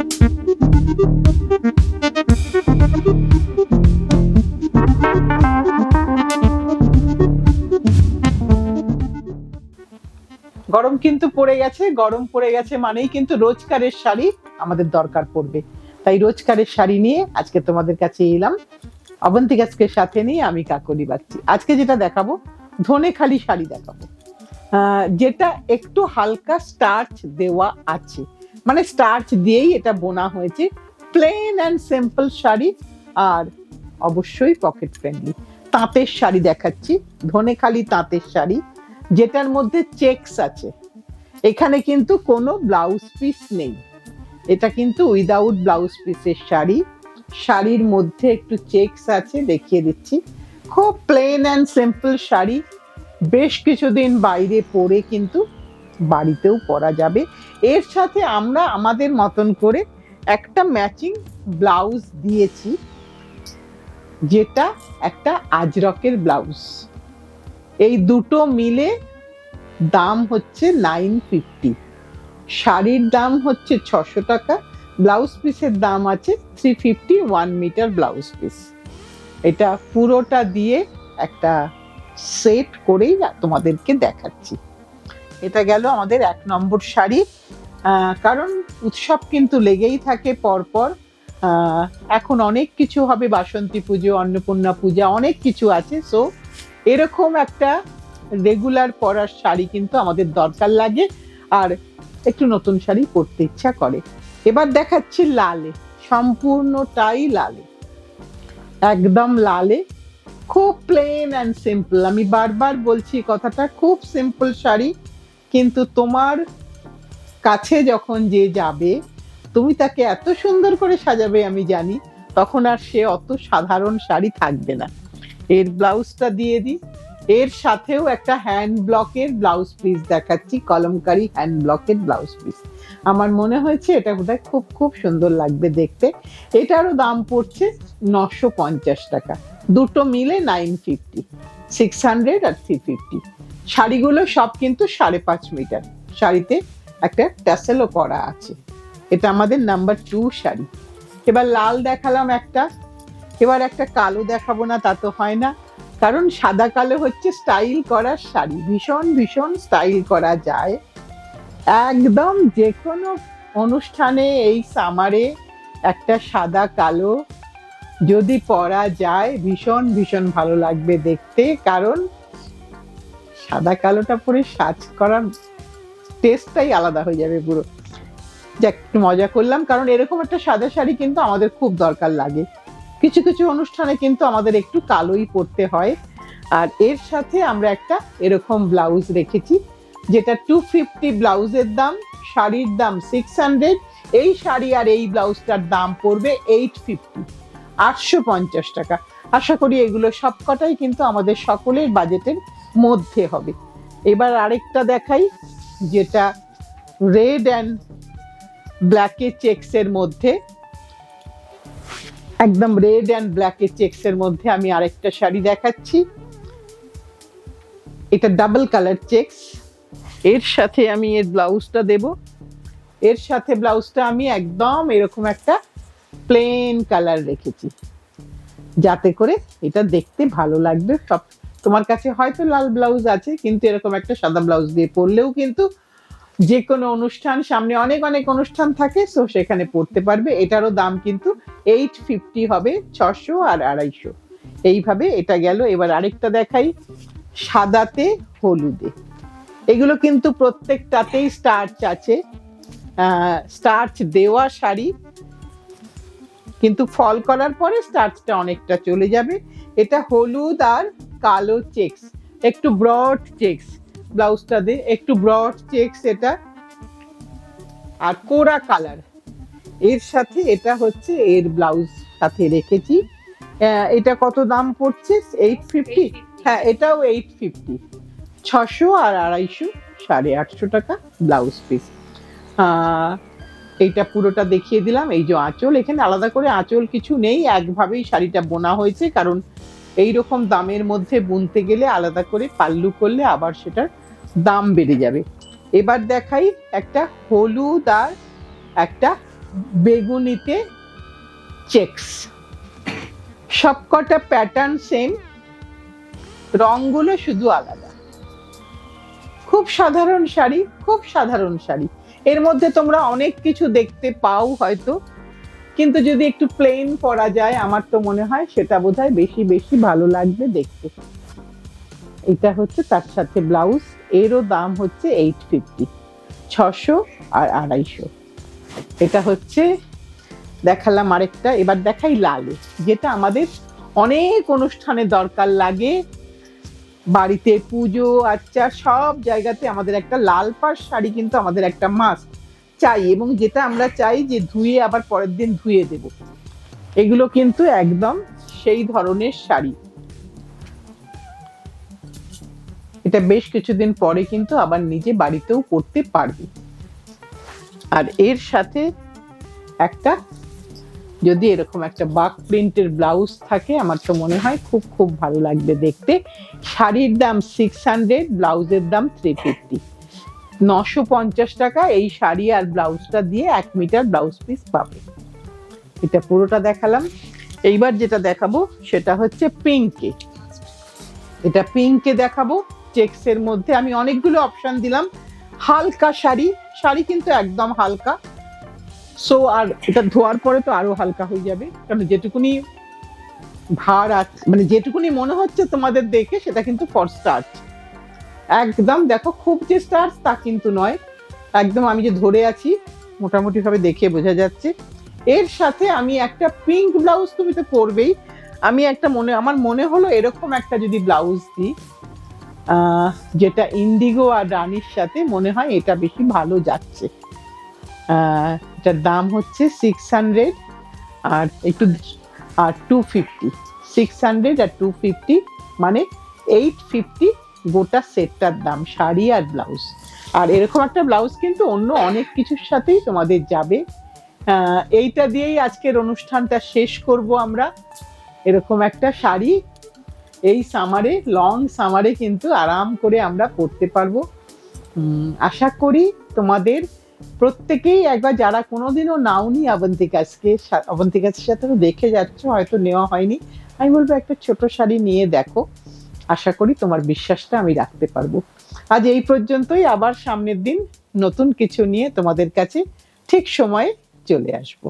গরম কিন্তু পড়ে গেছে, গরম পড়ে গেছে মানেই কিন্তু রোজকারের শাড়ি আমাদের দরকার পড়বে। তাই রোজকারের শাড়ি নিয়ে আজকে তোমাদের কাছে এলাম। অবন্তিকাকে সাথে নিয়ে আমি কাকলি বাগচি। আজকে যেটা দেখাবো, ধনেখালি শাড়ি দেখাবো, যেটা একটু হালকা স্টার্চ দেওয়া আছে, মানে স্টার্চ দিয়েই এটা বোনা হয়েছে। প্লেন অ্যান্ড সিম্পল শাড়ি, আর অবশ্যই পকেট ফ্রেন্ডলি। তাঁতের শাড়ি দেখাচ্ছি, ধনেখালি তাঁতের শাড়ি, যেটার মধ্যে চেকস আছে। এখানে কিন্তু কোনো ব্লাউজ পিস নেই, এটা কিন্তু উইদাউট ব্লাউজ পিসের শাড়ি। শাড়ির মধ্যে একটু চেকস আছে, দেখিয়ে দিচ্ছি। খুব প্লেন অ্যান্ড সিম্পল শাড়ি, বেশ কিছুদিন বাইরে পরে কিন্তু বাড়িতেও পরা যাবে। এর সাথে আমরা আমাদের মতন করে একটা ম্যাচিং ব্লাউজ দিয়েছি, যেটা একটা আজরকের ব্লাউজ। এই দুটো মিলে দাম হচ্ছে 950। শাড়ির দাম হচ্ছে 600 টাকা, ব্লাউজ পিসের দাম আছে 350, 1 মিটার ব্লাউজ পিস। এটা পুরোটা দিয়ে একটা সেট করেই তোমাদেরকে দেখাচ্ছি। এটা গেল আমাদের 1 নম্বর শাড়ি। কারণ উৎসব কিন্তু লেগেই থাকে পরপর। এখন অনেক কিছু হবে, বাসন্তী পুজো, অন্নপূর্ণা পূজা, অনেক কিছু আছে। সো এরকম একটা রেগুলার পরার শাড়ি কিন্তু আমাদের দরকার লাগে, আর একটু নতুন শাড়ি পরতে ইচ্ছা করে। এবার দেখাচ্ছি লালে, সম্পূর্ণটাই লালে, একদম লালে, খুব প্লেন অ্যান্ড সিম্পল। আমি বারবার বলছি কথাটা, খুব সিম্পল শাড়ি, কিন্তু তোমার কাছে যখন যে যাবে, তুমি তাকে এত সুন্দর করে সাজাবে আমি জানি, তখন আর সে অত সাধারণ শাড়ি থাকবে না। এর ব্লাউজটা দিয়ে দিই, এর সাথেও একটা হ্যান্ড ব্লকের ব্লাউজ পিস দেখাচ্ছি, কলমকারি হ্যান্ড ব্লকের ব্লাউজ পিস। আমার মনে হয়েছে এটা বোধহয় খুব খুব সুন্দর লাগবে দেখতে। এটারও দাম পড়ছে 950 টাকা, দুটো মিলে 950, 600 আর 350। শাড়িগুলো সব কিন্তু 5.5 মিটার, শাড়িতে একটা ট্যাসেলও করা আছে। এটা আমাদের নাম্বার 2 শাড়ি। এবার লাল দেখালাম একটা, এবার একটা কালো দেখাবো না তা তো হয় না, কারণ সাদা কালো হচ্ছে স্টাইল করার শাড়ি, ভীষণ ভীষণ স্টাইল করা যায়। একদম যে কোনো অনুষ্ঠানে এই সামারে একটা সাদা কালো যদি পরা যায়, ভীষণ ভীষণ ভালো লাগবে দেখতে। কারণ সাদা কালোটা পরে সাজ করার টেস্টটাই আলাদা হয়ে যাবে পুরো। যাক, একটু মজা করলাম, কারণ এরকম একটা সাদা শাড়ি কিন্তু আমাদের খুব দরকার লাগে। কিছু কিছু অনুষ্ঠানে কিন্তু আমাদের একটু কালোই পরতে হয়। আর এর সাথে আমরা একটা এরকম ব্লাউজ রেখেছি, যেটা 250 ব্লাউজের দাম, শাড়ির দাম 600। এই শাড়ি আর এই ব্লাউজটার দাম পড়বে 850, 850 টাকা। আশা করি এগুলো সবকটাই কিন্তু আমাদের সকলের বাজেটের মধ্যে হবে। এবার আরেকটা দেখাই, যেটা রেড অ্যান্ড ব্ল্যাকের চেক্সের মধ্যে, একদম রেড অ্যান্ড ব্ল্যাকের চেক্সের মধ্যে আমি আরেকটা শাড়ি দেখাচ্ছি। এটা ডাবল কালার চেক্স, এর সাথে আমি এর ব্লাউজটা দেব। এর সাথে ব্লাউজটা আমি একদম এরকম একটা প্লেন কালার রেখেছি, যাতে করে এটা দেখতে ভালো লাগবে। সব তোমার কাছে হয়তো লাল ব্লাউজ আছে, কিন্তু এরকম একটা সাদা ব্লাউজ দিয়ে পরলেও কিন্তু যে কোনো অনুষ্ঠান, সামনে অনেক অনেক অনুষ্ঠান থাকে, সো সেখানে পড়তে পারবে। এটারও দাম কিন্তু 850 হবে, 600 আর 250, এইভাবে এটা গেল। এবার আরেকটা দেখাই, সাদাতে হলুদে। এগুলো কিন্তু প্রত্যেকটাতেই স্টার্চ আছে, স্টার্চ দেওয়া শাড়ি, কিন্তু ফল করার পরে স্টার্চটা অনেকটা চলে যাবে। এটা হলুদ আর কালো চেক্স, একটু ব্রড চেক্স, ব্লাউজটা দিয়ে একটু ব্রড চেক্স এটা, আর কোরা কালার। এর সাথে এটা হচ্ছে এর ব্লাউজ সাথে রেখেছি। এটা কত দাম পড়ছে? 850। হ্যাঁ, এটাও 850, 600 আর 250, 850 টাকা ব্লাউজ পিস। এইটা পুরোটা দেখিয়ে দিলাম। এই যে আঁচল, এখানে আলাদা করে আঁচল কিছু নেই, একভাবেই শাড়িটা বোনা হয়েছে, কারণ এইরকম দামের মধ্যে বুনতে গেলে আলাদা করে পাল্লু করলে আবার সেটার দাম বেড়ে যাবে। এবার দেখাই একটা হলুদ আর একটা বেগুনিতে চেকস, সবকটা প্যাটার্ন সেম, রংগুলো শুধু আলাদা। খুব সাধারণ শাড়ি, খুব সাধারণ শাড়ি। এর মধ্যে তোমরা অনেক কিছু দেখতে পাও হয়তো, কিন্তু যদি একটু প্লেন পরা যায় আমার তো মনে হয় সেটা বোধহয় বেশি বেশি ভালো লাগবে দেখতে। এটা হচ্ছে তার সাথে ব্লাউজ, এরও দাম হচ্ছে 850, 600 আর 250। এটা হচ্ছে দেখালাম আরেকটা, এবার দেখাই লালে, যেটা আমাদের অনেক অনুষ্ঠানে দরকার লাগে, বাড়িতে পুজো আচ্ছা সব জায়গাতে আমাদের একটা লাল পাড় শাড়ি কিন্তু আমাদের একটা মাস্ট চাই, এবং যেটা আমরা চাই যে ধুয়ে আবার পরের দিন ধুয়ে দেব। এগুলো কিন্তু একদম সেই ধরনের শাড়ি। এটা বেশ কিছুদিন পরে কিন্তু আবার নিজে বাড়িতেও পরতে পারবে। আর এর সাথে একটা যদি এরকম একটা বাক প্রিন্টের ব্লাউজ থাকে আমার তো মনে হয় খুব খুব ভালো লাগবে দেখতে। শাড়ির দাম 600, ব্লাউজের দাম 350, 950 টাকা এই শাড়ি আর ব্লাউজটা দিয়ে 1 মিটার ব্লাউজ পিস পাবে। এটা পুরোটা দেখালাম। এইবার যেটা দেখাবো সেটা হচ্ছে পিঙ্কে। এটা পিঙ্কে দেখাবো, চেক্সের মধ্যে আমি অনেকগুলো অপশন দিলাম। হালকা শাড়ি, শাড়ি কিন্তু একদম হালকা, সো আর এটা ধোয়ার পরে তো আরো হালকা হয়ে যাবে, কারণ যেটুকুনি ভার আছে মানে যেটুকুনি মনে হচ্ছে তোমাদের দেখে সেটা কিন্তু ফর স্টার্চ। একদম দেখো খুব যে স্টার্চ তা কিন্তু নয়, একদম আমি যে ধরে আছি মোটামুটি ভাবে দেখে বোঝা যাচ্ছে। এর সাথে আমি একটা পিঙ্ক ব্লাউজ, তুমি তো পরবেই, আমি একটা আমার মনে হলো এরকম একটা যদি ব্লাউজ দিই যেটা ইন্ডিগো আর রানীর সাথে, মনে হয় এটা বেশি ভালো যাচ্ছে। এটার দাম হচ্ছে 600 আর একটু আর 250, 600 আর 250 মানে 850 গোটা সেটটার দাম, শাড়ি আর ব্লাউজ। আর এরকম একটা ব্লাউজ কিন্তু অন্য অনেক কিছুর সাথেই তোমাদের যাবে। এইটা দিয়েই আজকের অনুষ্ঠানটা শেষ করব আমরা। এরকম একটা শাড়ি এই সামারে, লং সামারে কিন্তু আরাম করে আমরা পরতে পারবো। আশা করি তোমাদের প্রত্যেকেই একবার, যারা কোনোদিনও নাওনি অবন্তিকাসের সাথে তো দেখে যাচ্ছ, হয়তো নেওয়া হয়নি, আমি বলবো একটা ছোট শাড়ি নিয়ে দেখো, আশা করি তোমার বিশ্বাসটা আমি রাখতে পারবো। আজ এই পর্যন্তই, আবার সামনের দিন নতুন কিছু নিয়ে তোমাদের কাছে ঠিক সময়ে চলে আসবো।